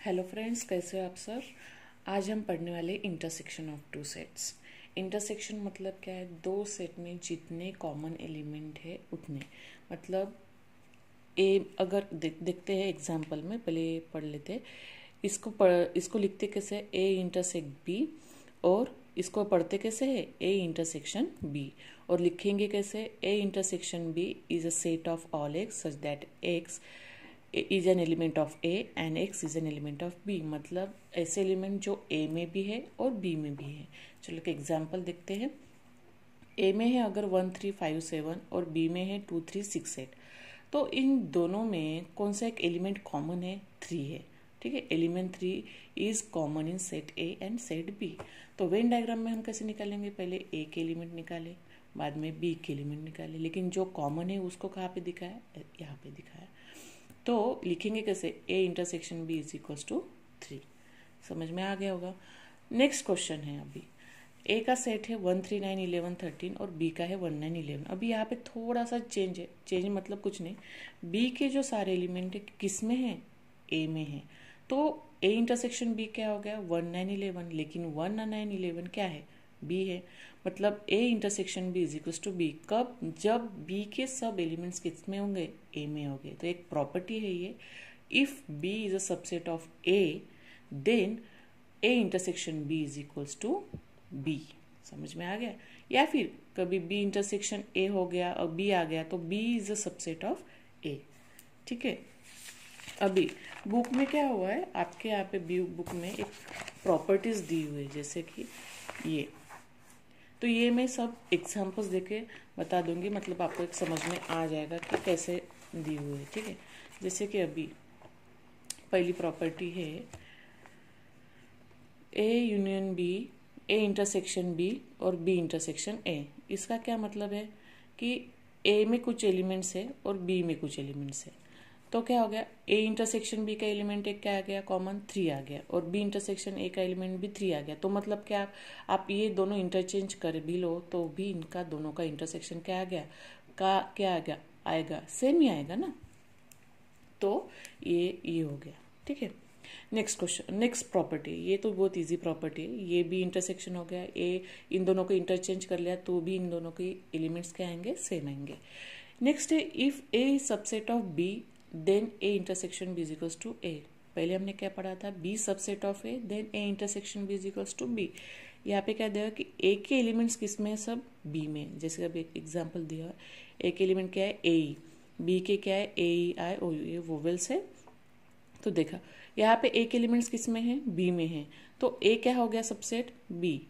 Hello friends, कैसे हो आप सब। आज हम पढ़ने वाले intersection of two sets. Intersection मतलब क्या है, दो सेट में जितने कॉमन एलिमेंट है उतने, मतलब अगर देखते हैं एग्जांपल में, पहले पढ़ लेते हैं। इसको लिखते कैसे, ए इंटरसेक्ट बी, और इसको पढ़ते कैसे है, ए इंटरसेक्शन बी। और लिखेंगे कैसे, A intersection B is a set of all x such that x is an element of A and x is an element of B. मतलब ऐसे एलिमेंट जो ए में भी है और बी में भी है। चलो एक एग्जांपल देखते हैं। ए में है अगर 1 3 5 7 और बी में है 2 3 6 8, तो इन दोनों में कौन सा एक एलिमेंट कॉमन है, 3 है। ठीक है, element 3 is common in set A and set B. तो वेन डायग्राम में हम कैसे निकालेंगे, पहले ए के एलिमेंट निकाले, बाद में बी के एलिमेंट निकाले, लेकिन जो कॉमन है उसको कहाँ पे दिखाया, यहाँ पे दिखाया। तो लिखेंगे कैसे, A intersection B is equals to 3। समझ में आ गया होगा। नेक्स्ट क्वेश्चन है, अभी ए का सेट है 1 3 9 11 13 और बी का है 1 9 11। अभी यहाँ पे थोड़ा सा चेंज है, चेंज मतलब कुछ नहीं, बी के जो सारे एलिमेंट है किस में है, ए में है। तो ए इंटरसेक्शन बी क्या हो गया, 1 9 11, लेकिन 1 9 11 क्या है, बी है। मतलब A intersection B is equal to B कब, जब बी के सब एलिमेंट्स किस में होंगे, ए में होंगे। तो एक प्रॉपर्टी है ये, if B is a subset of A then A intersection B is equals to B. समझ में आ गया। या फिर कभी बी इंटरसेक्शन ए हो गया और बी आ गया तो B is a subset of A. ठीक है, अभी बुक में क्या हुआ है, आपके यहाँ पे बी बुक में एक प्रॉपर्टीज दी हुई है, जैसे कि ये। तो ये मैं सब एग्जाम्पल्स देके बता दूंगी, मतलब आपको एक समझ में आ जाएगा कि कैसे दी हुई है। ठीक है, जैसे कि अभी पहली प्रॉपर्टी है A union B, A intersection B और बी इंटरसेक्शन ए। इसका क्या मतलब है कि ए में कुछ एलिमेंट्स है और बी में कुछ एलिमेंट्स है। तो क्या हो गया, ए इंटरसेक्शन बी का एलिमेंट एक क्या आ गया, कॉमन 3 आ गया, और बी इंटरसेक्शन ए का एलिमेंट भी 3 आ गया। तो मतलब क्या, आप ये दोनों इंटरचेंज कर भी लो तो भी इनका दोनों का इंटरसेक्शन क्या आ गया, क्या आ गया, आएगा, सेम ही आएगा ना। तो ये हो गया। ठीक है, नेक्स्ट क्वेश्चन, नेक्स्ट प्रॉपर्टी, ये तो बहुत इजी प्रॉपर्टी है। ये भी इंटरसेक्शन हो गया, ए इन दोनों को इंटरचेंज कर लिया तो भी इन दोनों के एलिमेंट्स क्या आएंगे, सेम आएंगे। नेक्स्ट है, if A subset of B then A intersection B is equals to A. पहले हमने क्या पढ़ा था, B subset of A then A intersection B is equals to B. यहाँ पे क्या दिया कि ए के एलिमेंट्स किस में है, सब बी में। जैसे अभी एग्जाम्पल दिया, ए के एलिमेंट क्या है, ए ई, बी के क्या है, ए ई आई ओ यू, ये वोवेल्स है। तो देखा यहाँ पे ए के एलिमेंट्स किस में है, बी में है, तो ए क्या हो गया, सबसेट बी।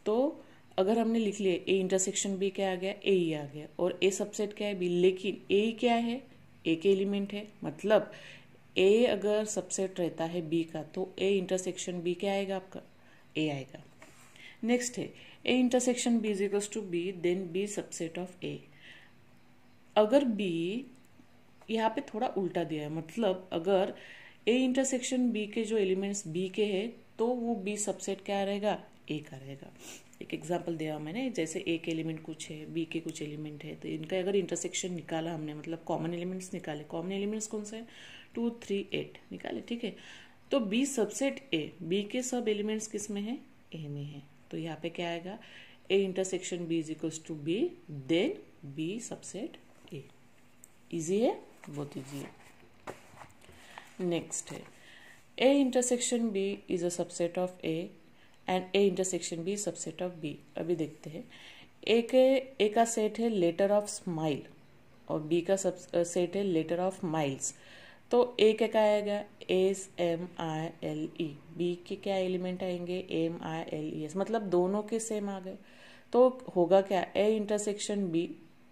तो अगर हमने लिख लिया ए इंटरसेक्शन बी क्या आ गया, ए ई आ गया, और ए सबसेट क्या है, बी, लेकिन ए क्या है, ए के एलिमेंट है। मतलब ए अगर सबसेट रहता है बी का तो ए इंटरसेक्शन बी क्या आएगा, आपका ए आएगा। नेक्स्ट है, A intersection B is equals to B then B subset of A. अगर बी, यहाँ पे थोड़ा उल्टा दिया है, मतलब अगर ए इंटरसेक्शन बी के जो एलिमेंट्स बी के हैं तो वो बी सबसेट क्या रहेगा, ए का रहेगा। एक एग्जांपल दिया मैंने, जैसे ए के एलिमेंट कुछ है, बी के कुछ एलिमेंट है, तो इनका अगर इंटरसेक्शन निकाला हमने, मतलब कॉमन एलिमेंट्स निकाले, कॉमन एलिमेंट्स कौन से हैं, 2 3 8 निकाले। ठीक है, तो बी सबसेट ए, बी के सब एलिमेंट्स किस में है, ए में है। तो यहाँ पे क्या आएगा, A intersection B is equals to B then B subset A. Easy है, बहुत इजी है। नेक्स्ट है, A intersection B is a subset of A and A intersection B subset of B. अभी देखते हैं, ए का सेट है letter of smile और बी का सब सेट है लेटर ऑफ माइल्स। तो ए का क्या आएगा, S M I L E, B के क्या एलिमेंट आएंगे, M I L E S, मतलब दोनों के सेम आ गए। तो होगा क्या, A intersection B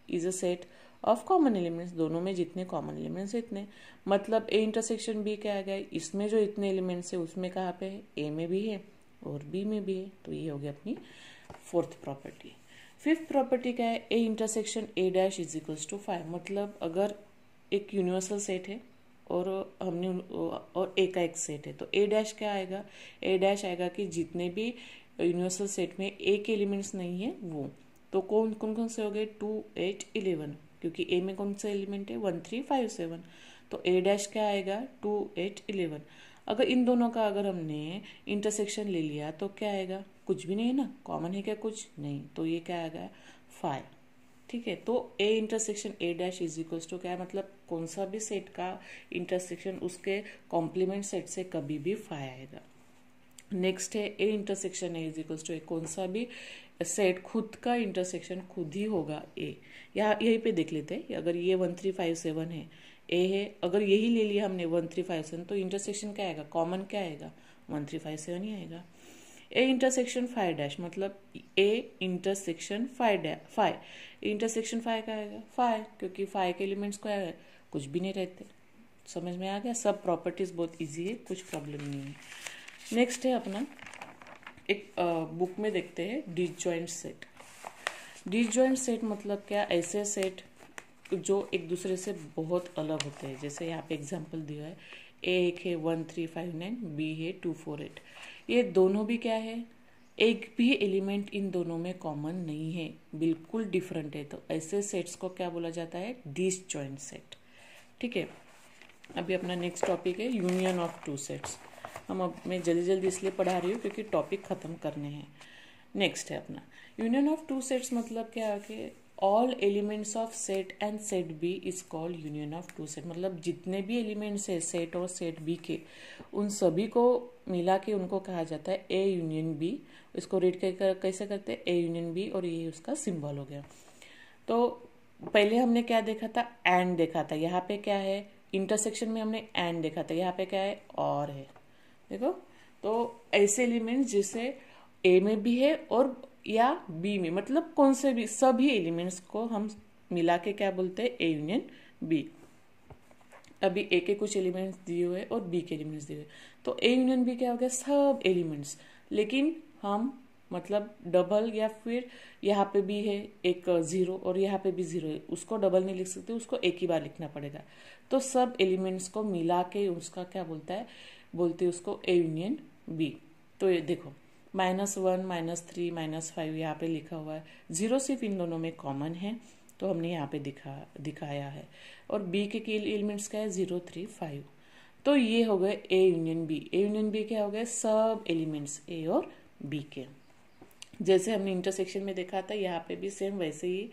is a set of common elements, दोनों में जितने कॉमन एलिमेंट्स इतने, मतलब ए इंटरसेक्शन बी क्या आ गया, इसमें जो इतने एलिमेंट्स है उसमें कहाँ पे है, ए में भी है और बी में भी है। तो ये हो गया अपनी फोर्थ प्रॉपर्टी। फिफ्थ प्रॉपर्टी क्या है, A intersection A dash is equals to 5। मतलब अगर एक यूनिवर्सल सेट है और हमने और ए का एक सेट है, तो ए डैश क्या आएगा, ए डैश आएगा कि जितने भी यूनिवर्सल सेट में ए के एलिमेंट्स नहीं है वो। तो कौन कौन से हो गए, 2 8 11, क्योंकि ए में कौन सा एलिमेंट है, 1 3 5 7। तो ए डैश क्या आएगा, 2 8 11। अगर इन दोनों का अगर हमने इंटरसेक्शन ले लिया तो क्या आएगा, कुछ भी नहीं है ना, कॉमन है क्या, कुछ नहीं, तो ये क्या आएगा, फाइव। ठीक है, तो A intersection A dash is equals to क्या है, मतलब कौन सा भी सेट का इंटरसेक्शन उसके कॉम्प्लीमेंट सेट से कभी भी फाइव आएगा। नेक्स्ट है A intersection A is equals to A, कौन सा भी सेट खुद का इंटरसेक्शन खुद ही होगा ए। यहाँ यहीं पे देख लेते हैं, अगर ये 1 3 5 7 है, ए है, अगर यही ले लिया हमने 1 3 5 7, तो इंटरसेक्शन क्या आएगा, कॉमन क्या आएगा, 1 3 5 7 ही आएगा। ए इंटरसेक्शन फाइव डैश मतलब A intersection phi intersection phi का आएगा फाइव, क्योंकि फाइव के एलिमेंट्स को है कुछ भी नहीं रहते। समझ में आ गया, सब प्रॉपर्टीज बहुत इजी है, कुछ प्रॉब्लम नहीं है। नेक्स्ट है अपना एक बुक में देखते हैं डिसजॉइंट सेट। डिसजॉइंट सेट मतलब क्या, ऐसे सेट जो एक दूसरे से बहुत अलग होते हैं। जैसे यहाँ पे एग्जांपल दिया है, ए एक है 1 3 5 9, बी है 2 4 8। ये दोनों भी क्या है, एक भी एलिमेंट इन दोनों में कॉमन नहीं है, बिल्कुल डिफरेंट है। तो ऐसे सेट्स को क्या बोला जाता है, डिसजॉइंट सेट। ठीक है, अभी अपना नेक्स्ट टॉपिक है यूनियन ऑफ टू सेट्स। अब मैं जल्दी जल्दी इसलिए पढ़ा रही हूँ क्योंकि टॉपिक खत्म करने हैं। नेक्स्ट है अपना यूनियन ऑफ टू सेट्स मतलब क्या है कि all elements of set and set B is called union of two set. मतलब जितने भी एलिमेंट्स है सेट और सेट बी के, उन सभी को मिला के उनको कहा जाता है ए यूनियन बी। इसको रीड कैसे करते हैं, ए यूनियन बी, और ये उसका सिंबल हो गया। तो पहले हमने क्या देखा था, एंड देखा था। यहाँ पे क्या है, इंटरसेक्शन में हमने एंड देखा था, यहाँ पे क्या है, और है। देखो, तो ऐसे एलिमेंट्स जिसे ए में भी है और या बी में, मतलब कौन से भी सभी एलिमेंट्स को हम मिला के क्या बोलते हैं, ए यूनियन बी। अभी ए के कुछ एलिमेंट्स दिए हुए और बी के एलिमेंट्स दिए हुए, तो ए यूनियन बी क्या हो गया, सब एलिमेंट्स। लेकिन हम मतलब डबल, या फिर यहाँ पे भी है एक 0 और यहाँ पे भी 0 है, उसको डबल नहीं लिख सकते, उसको एक ही बार लिखना पड़ेगा। तो सब एलिमेंट्स को मिला के उसका क्या बोलते हैं उसको ए यूनियन बी। तो ये देखो -1 -3 -5 यहाँ पे लिखा हुआ है, 0 सिर्फ इन दोनों में कॉमन है, तो हमने यहाँ पे दिखाया है। और बी के एलिमेंट्स क्या है, 0 3 5। तो ये हो गए A union B. A union B क्या हो गए, सब एलिमेंट्स ए और बी के। जैसे हमने इंटरसेक्शन में देखा था, यहाँ पे भी सेम वैसे ही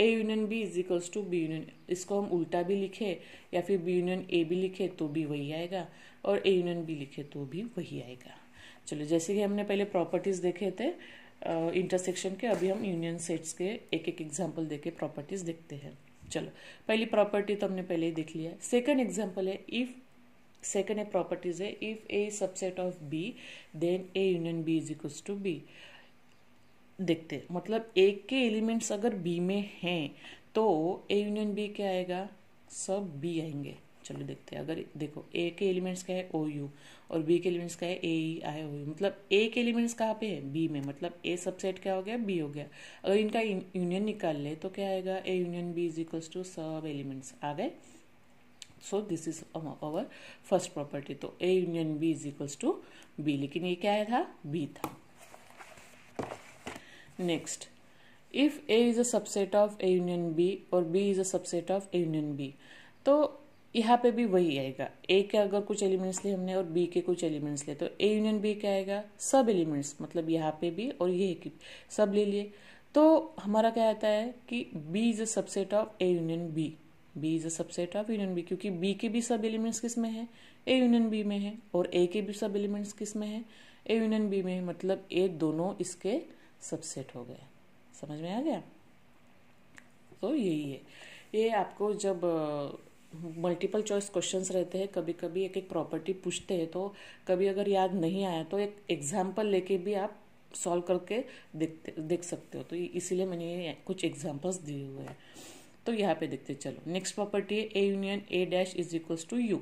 A union B is equals to B union. इसको हम उल्टा भी लिखे या फिर बी यूनियन ए भी लिखे तो भी वही आएगा, और ए यूनियन बी लिखे तो भी वही आएगा। चलो, जैसे कि हमने पहले प्रॉपर्टीज देखे थे इंटरसेक्शन के, अभी हम यूनियन सेट्स के एक एक एग्जाम्पल देके प्रॉपर्टीज देखते हैं। चलो, पहली प्रॉपर्टी तो हमने पहले ही देख लिया। सेकंड एग्जाम्पल है, इफ सेकंड है प्रॉपर्टीज है, if A subset of B then A union B is equals to B. देखते हैं, मतलब ए के एलिमेंट्स अगर बी में हैं तो ए यूनियन बी क्या आएगा, सब बी आएंगे। चलो देखते हैं, अगर देखो ए के एलिमेंट्स क्या है, ओ यू, और बी के एलिमेंट्स क्या है, ए ई आई ओ यू। मतलब ए के एलिमेंट्स कहाँ पे है, बी में, मतलब ए सबसेट क्या हो गया, बी हो गया। अगर इनका यूनियन निकाल ले तो क्या आएगा, A union B is equals to सब एलिमेंट्स आ गए। So this is our first property. तो A union B is equals to B, लेकिन ये क्या था, बी था। Next, if A is a subset of A union B और B is a subset of A union B, तो यहाँ पे भी वही आएगा। ए के अगर कुछ एलिमेंट्स लिए हमने और बी के कुछ एलिमेंट्स लिए, तो ए यूनियन बी क्या आएगा, सब एलिमेंट्स, मतलब यहाँ पे भी और ये सब ले लिए। तो हमारा क्या आता है कि B is a subset of A union B, B is a subset of union B, क्योंकि बी के भी सब एलिमेंट्स किस में है, ए यूनियन बी में है, और ए के भी सब एलिमेंट्स किस में है, ए यूनियन बी में है। मतलब ए दोनों इसके सबसेट हो गए। समझ में आ गया। तो यही है, ये आपको जब मल्टीपल चॉइस क्वेश्चंस रहते हैं, कभी कभी एक एक प्रॉपर्टी पूछते हैं, तो कभी अगर याद नहीं आया तो एक एग्जाम्पल लेके भी आप सॉल्व करके देख सकते हो। तो इसीलिए मैंने ये कुछ एग्जाम्पल्स दिए हुए हैं। तो यहाँ पे देखते चलो, नेक्स्ट प्रॉपर्टी है A union A dash is equals to U.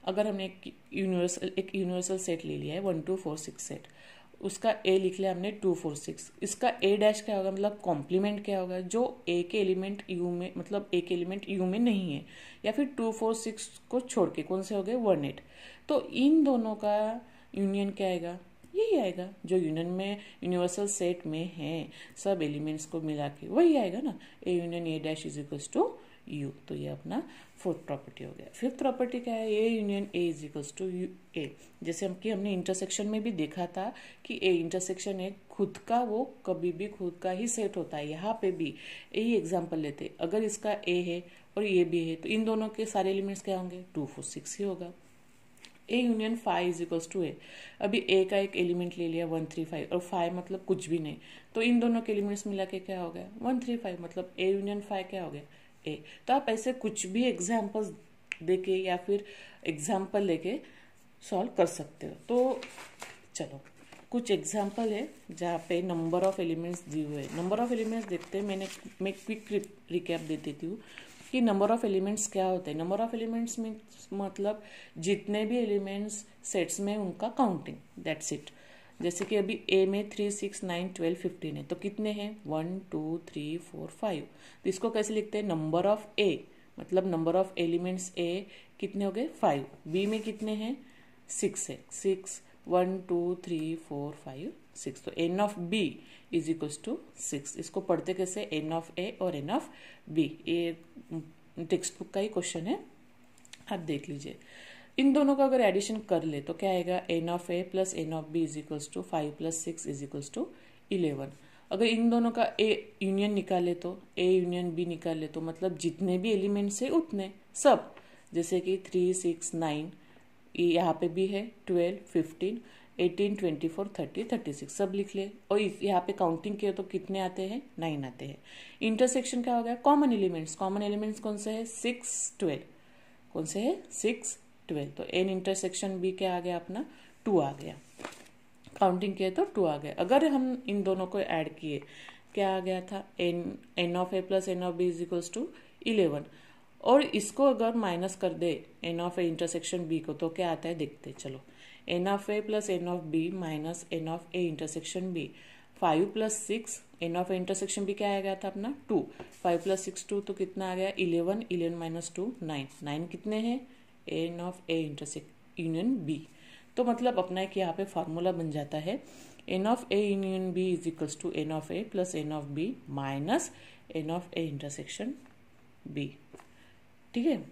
अगर हमने एक यूनिवर्सल सेट ले लिया है 1 2 4 6 सेट, उसका ए लिख लिया हमने 2 4 6, इसका ए डैश क्या होगा, मतलब कॉम्प्लीमेंट क्या होगा, जो ए के एलिमेंट यू में, मतलब ए के एलिमेंट यू में नहीं है, या फिर 2 4 6 को छोड़ के कौन से हो गए 1 8। तो इन दोनों का यूनियन क्या आएगा, यही आएगा जो यूनियन में यूनिवर्सल सेट में है, सब एलिमेंट्स को मिला के वही आएगा ना, A union A dash is equals to U. तो ये अपना फोर्थ प्रॉपर्टी हो गया। फिफ्थ प्रॉपर्टी क्या है, A union A is equals to A. जैसे हमने इंटरसेक्शन में भी देखा था कि ए इंटरसेक्शन ए खुद का वो कभी भी खुद का ही सेट होता है। यहाँ पे भी यही एग्जाम्पल लेते, अगर इसका ए है और ये भी है तो इन दोनों के सारे एलिमेंट्स क्या होंगे, 2 4 6 ही होगा। A union 5 is equals to A. अभी ए का एक एलिमेंट ले लिया 1 3 5 और 5 मतलब कुछ भी नहीं, तो इन दोनों के एलिमेंट्स मिला के क्या हो गया 1 3 5, मतलब ए यूनियन 5 क्या हो गया ए। तो आप ऐसे कुछ भी एग्जाम्पल्स देके या फिर एग्जाम्पल लेके सॉल्व कर सकते हो। तो चलो कुछ एग्जाम्पल है जहाँ पे नंबर ऑफ एलिमेंट्स दिए हुए हैं। नंबर ऑफ एलिमेंट्स देखते हैं, मैं क्विक रिकैप दे देती हूँ कि नंबर ऑफ एलिमेंट्स क्या होते हैं। नंबर ऑफ एलिमेंट्स में मतलब जितने भी एलिमेंट्स सेट्स में उनका काउंटिंग, दैट्स इट। जैसे कि अभी ए में 3 6 9 12 15 है, तो कितने हैं 1 2 3 4 5। तो इसको कैसे लिखते हैं, नंबर ऑफ ए मतलब नंबर ऑफ एलिमेंट्स ए कितने हो गए 5। बी में कितने हैं 6 है, 6 1 2 3 4 5 6। तो n of B is equals to 6। इसको पढ़ते कैसे, एन ऑफ ए और एन ऑफ बी। ये टेक्स्ट बुक का ही क्वेश्चन है, आप देख लीजिए। इन दोनों का अगर एडिशन कर ले तो क्या आएगा, n of A plus n of B is equals to 5 plus 6 is equals to 11। अगर इन दोनों का ए यूनियन निकाले तो ए यूनियन बी निकाले तो मतलब जितने भी एलिमेंट्स है उतने सब, जैसे कि 3 6 9 यहाँ पे भी है 12 15 18 24 30 36 सब लिख ले। और यहाँ पे काउंटिंग किया तो कितने आते हैं 9 आते हैं। इंटरसेक्शन क्या हो गया, कॉमन एलिमेंट्स। कॉमन एलिमेंट्स कौन से है 6 12, कौन से है 6 12। तो एन इंटरसेक्शन बी क्या आ गया अपना 2 आ गया। काउंटिंग किए तो 2 आ गया। अगर हम इन दोनों को ऐड किए क्या आ गया था, n of A plus n of B is equals to 11। और इसको अगर माइनस कर दे n of A intersection B को तो क्या आता है देखते चलो। N of A plus n of B minus n of A intersection B, 5 plus 6 n of A intersection B क्या आ गया था अपना 2, 5 प्लस 6 2 तो कितना आ गया 11, 11 माइनस 2 9, 9 कितने हैं n of A intersection union B. तो मतलब अपना एक यहाँ पे फार्मूला बन जाता है, n of A union B is equals to n of A plus n of B minus n of A intersection B. ठीक है,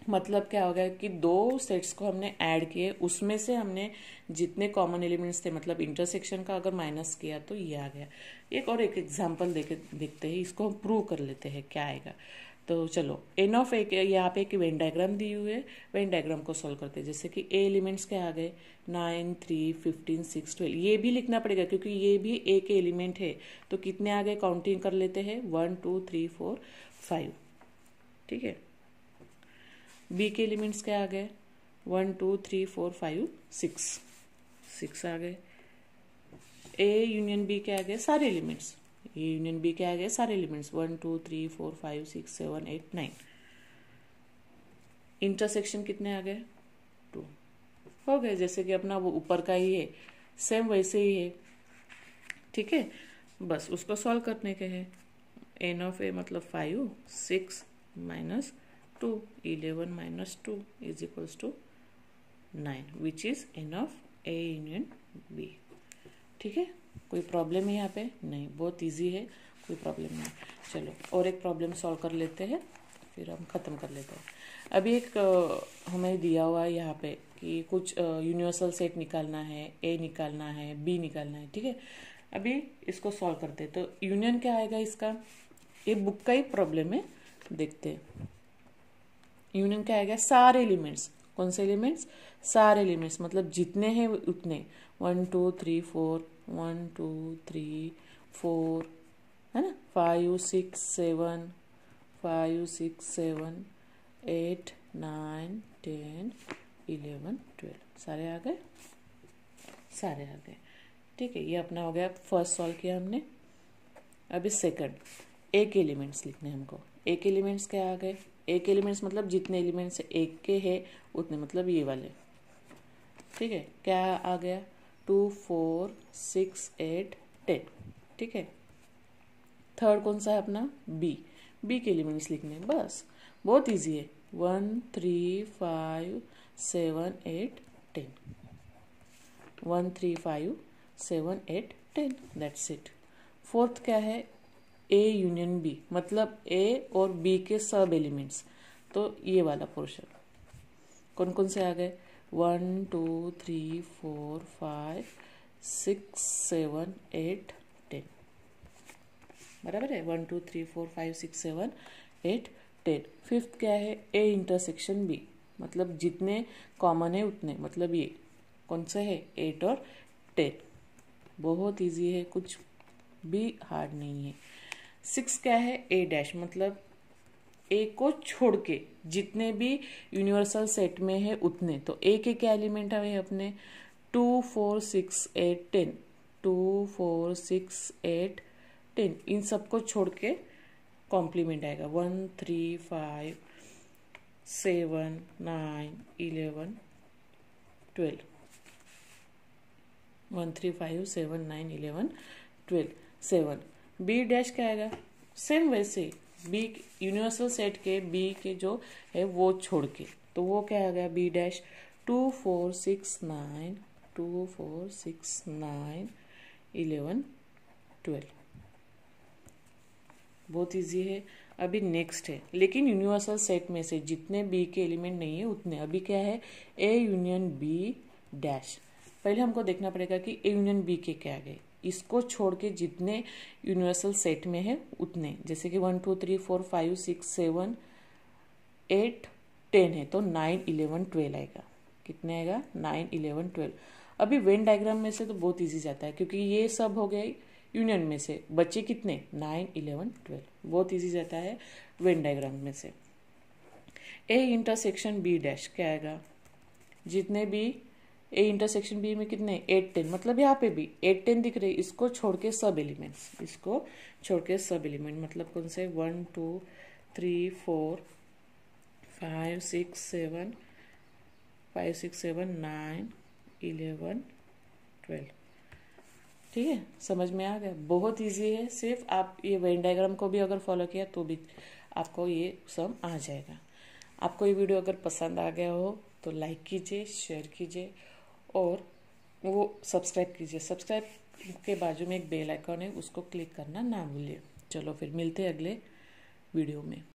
मतलब क्या हो गया कि दो सेट्स को हमने ऐड किए, उसमें से हमने जितने कॉमन एलिमेंट्स थे मतलब इंटरसेक्शन का अगर माइनस किया तो ये आ गया। एक एग्जांपल देखते हैं, इसको हम प्रूव कर लेते हैं क्या आएगा। तो चलो एन ऑफ ए, यहाँ पे एक वेन डायग्राम दी हुई है, वेन डायग्राम को सोल्व करते हैं। जैसे कि ए एलिमेंट्स क्या आ गए 9 3 15 6 12, ये भी लिखना पड़ेगा क्योंकि ये भी ए के एलिमेंट है। तो कितने आ गए काउंटिंग कर लेते हैं 1 2 3 4 5। ठीक है, बी के एलिमेंट्स क्या आ गए 1 2 3 4 5 6 आ गए। ए यूनियन बी क्या आ गए सारे एलिमेंट्स, ए यूनियन बी क्या आ गए सारे एलिमेंट्स 1 2 3 4 5 6 7 8 9। इंटरसेक्शन कितने आ गए 2 हो गए, जैसे कि अपना वो ऊपर का ही है सेम वैसे ही है। ठीक है, बस उसको सॉल्व करने के हैं। एन ऑफ ए मतलब 5 6 minus 2 11 minus 2 is equals to 9 which is n of A union B. ठीक है, कोई प्रॉब्लम है यहाँ पे नहीं, बहुत इजी है, कोई प्रॉब्लम नहीं। चलो और एक प्रॉब्लम सॉल्व कर लेते हैं फिर हम ख़त्म कर लेते हैं। अभी एक हमें दिया हुआ है यहाँ पे कि कुछ यूनिवर्सल सेट निकालना है, ए निकालना है, बी निकालना है। ठीक है, अभी इसको सॉल्व करते हैं। तो यूनियन क्या आएगा इसका, ये बुक का ही प्रॉब्लम है, देखते हैं। यूनियन क्या आएगा सारे एलिमेंट्स, कौन से एलिमेंट्स सारे एलिमेंट्स मतलब जितने हैं उतने 1 2 3 4 1 2 3 4 है ना, 5 6 7 5 6 7 8 9 10 11 12 सारे आ गए, सारे आ गए। ठीक है, ये अपना हो गया फर्स्ट सॉल्व किया हमने। अभी सेकंड, एक एलिमेंट्स लिखने हमको। एक एलिमेंट्स क्या आ गए, एक एलिमेंट्स मतलब जितने एलिमेंट्स एक के हैं उतने, मतलब ये वाले। ठीक है, क्या आ गया 2 4 6 8 10। ठीक है, थर्ड कौन सा है अपना बी, बी के एलिमेंट्स लिखने, बस बहुत इजी है 1 3 5 7 8 10 1 3 5 7 8 10 दैट्स इट। फोर्थ क्या है, ए यूनियन बी, मतलब ए और बी के सब एलिमेंट्स। तो ये वाला पोर्शन कौन कौन से आ गए, 1 2 3 4 5 6 7 8 10, बराबर है। 1 2 3 4 5 6 7 8 10। फिफ्थ क्या है, ए इंटरसेक्शन बी, मतलब जितने कॉमन है उतने, मतलब ये कौन सा है, 8 और 10। बहुत इजी है, कुछ भी हार्ड नहीं है। 6 क्या है, ए डैश, मतलब ए को छोड़ के जितने भी यूनिवर्सल सेट में है उतने। तो ए के क्या एलिमेंट है अपने, 2 4 6 8 10, 2 4 6 8 10, इन सबको छोड़ के कॉम्प्लीमेंट आएगा 1 3 5 7 9 11 12, 1 3 5 7 9 11 12 7। बी डैश क्या आएगा, सेम वैसे बी यूनिवर्सल सेट के बी के जो है वो छोड़ के, तो वो क्या आ गया, बी डैश 2 4 6 9 2 4 6 9 11 12। बहुत इजी है। अभी नेक्स्ट है, लेकिन यूनिवर्सल सेट में से जितने बी के एलिमेंट नहीं है उतने। अभी क्या है, ए यूनियन बी डैश। पहले हमको देखना पड़ेगा कि ए यूनियन बी के क्या गए, इसको छोड़ के जितने यूनिवर्सल सेट में है उतने। जैसे कि 1 2 3 4 5 6 7 8 10 है, तो 9 11 12 आएगा। कितने आएगा, 9 11 12। अभी वेन डायग्राम में से तो बहुत इजी जाता है, क्योंकि ये सब हो गए यूनियन में से, बच्चे कितने, 9 11 12, बहुत इजी जाता है वेन डायग्राम में से। ए इंटरसेक्शन बी डैश क्या आएगा, जितने भी ए इंटरसेक्शन बी में कितने, 8 10, मतलब यहाँ पे भी 8 10 दिख रहे, इसको छोड़ के सब एलिमेंट्स, इसको छोड़ के सब एलिमेंट, मतलब कौन से, 1 2 3 4 5 6 7 5 6 7 9 11 12। ठीक है, समझ में आ गया, बहुत इजी है। सिर्फ आप ये वेन डायग्राम को भी अगर फॉलो किया तो भी आपको ये सम आ जाएगा। आपको ये वीडियो अगर पसंद आ गया हो तो लाइक कीजिए, शेयर कीजिए और वो सब्सक्राइब कीजिए। सब्सक्राइब के बाजू में एक बेल आइकॉन है, उसको क्लिक करना ना भूलिए। चलो फिर मिलते हैं अगले वीडियो में।